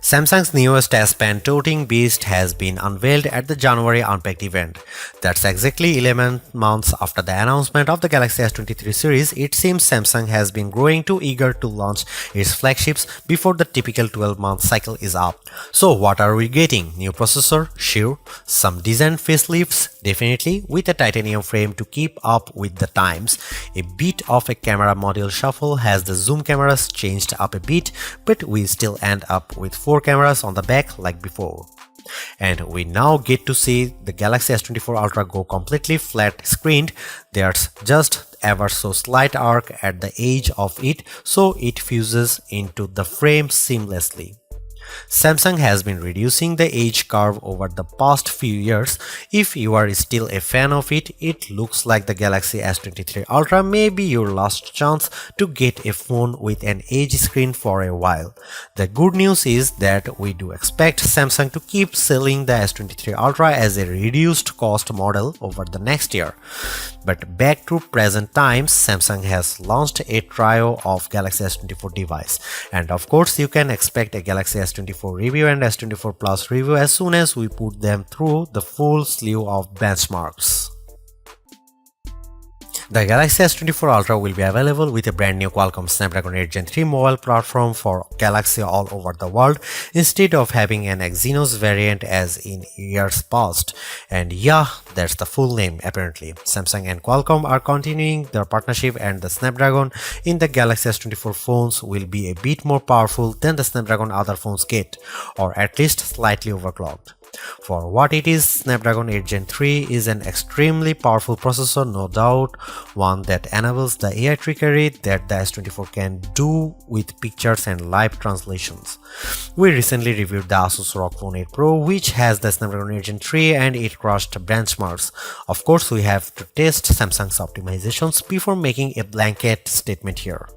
Samsung's newest S Pen toting beast has been unveiled at the January Unpacked event. That's exactly 11 months after the announcement of the Galaxy S23 series. It seems Samsung has been growing too eager to launch its flagships before the typical 12-month cycle is up. So what are we getting? New processor? Sure. Some decent facelifts? Definitely, with a titanium frame to keep up with the times. A bit of a camera module shuffle has the zoom cameras changed up a bit, but we still end up with 4 cameras on the back like before. And we now get to see the Galaxy S24 Ultra go completely flat screened. There's just ever so slight arc at the edge of it, so it fuses into the frame seamlessly. Samsung has been reducing the edge curve over the past few years. If you are still a fan of it, it looks like the Galaxy S23 Ultra may be your last chance to get a phone with an edge screen for a while. The good news is that we do expect Samsung to keep selling the S23 Ultra as a reduced cost model over the next year. But back to present times, Samsung has launched a trio of Galaxy S24 device, and of course you can expect a Galaxy S24 review and S24 Plus review as soon as we put them through the full slew of benchmarks. The Galaxy S24 Ultra will be available with a brand new Qualcomm Snapdragon 8 Gen 3 mobile platform for Galaxy all over the world instead of having an Exynos variant as in years past. And yeah, that's the full name apparently. Samsung and Qualcomm are continuing their partnership, and the Snapdragon in the Galaxy S24 phones will be a bit more powerful than the Snapdragon other phones get, or at least slightly overclocked. For what it is, Snapdragon 8 Gen 3 is an extremely powerful processor, no doubt, one that enables the AI trickery that the S24 can do with pictures and live translations. We recently reviewed the Asus ROG Phone 8 Pro, which has the Snapdragon 8 Gen 3, and it crushed benchmarks. Of course, we have to test Samsung's optimizations before making a blanket statement here.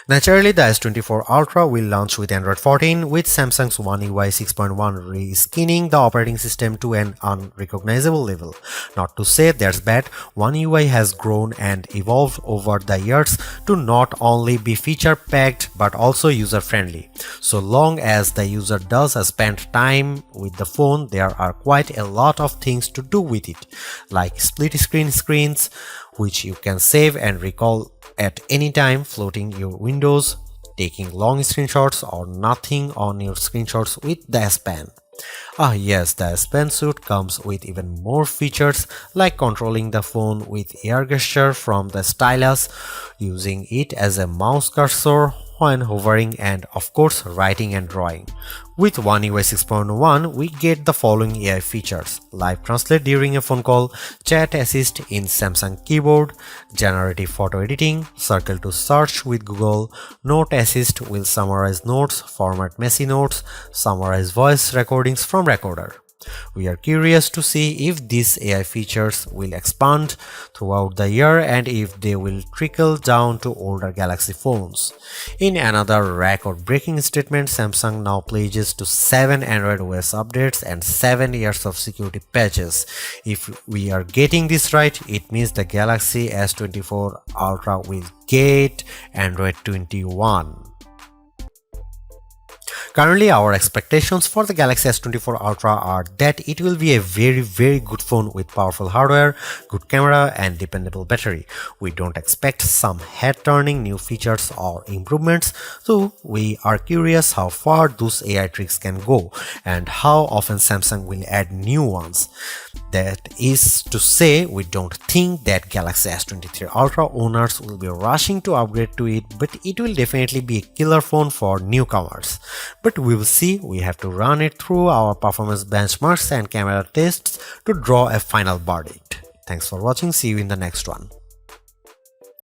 Naturally, the S24 Ultra will launch with Android 14, with Samsung's One UI 6.1 reskinning the operating system to an unrecognizable level. Not to say that's bad, One UI has grown and evolved over the years to not only be feature-packed but also user-friendly. So long as the user does spend time with the phone, there are quite a lot of things to do with it, like split-screen screens, which you can save and recall at any time, floating your windows, taking long screenshots, or nothing on your screenshots with the S Pen. Ah yes, the S Pen suite comes with even more features like controlling the phone with air gesture from the stylus, using it as a mouse cursor when hovering, and of course writing and drawing. With One UI 6.1, we get the following AI features: Live Translate during a phone call, Chat Assist in Samsung Keyboard, Generative Photo Editing, Circle to Search with Google, Note Assist will summarize notes, format messy notes, summarize voice recordings from recorder. We are curious to see if these AI features will expand throughout the year and if they will trickle down to older Galaxy phones. In another record-breaking statement, Samsung now pledges to 7 Android OS updates and 7 years of security patches. If we are getting this right, it means the Galaxy S24 Ultra will get Android 21. Currently, our expectations for the Galaxy S24 Ultra are that it will be a very good phone with powerful hardware, good camera, and dependable battery. We don't expect some head-turning new features or improvements, so we are curious how far those AI tricks can go and how often Samsung will add new ones. That is to say, we don't think that Galaxy S23 Ultra owners will be rushing to upgrade to it, but it will definitely be a killer phone for newcomers. But we will see. We have to run it through our performance benchmarks and camera tests to draw a final verdict. Thanks for watching. See you in the next one.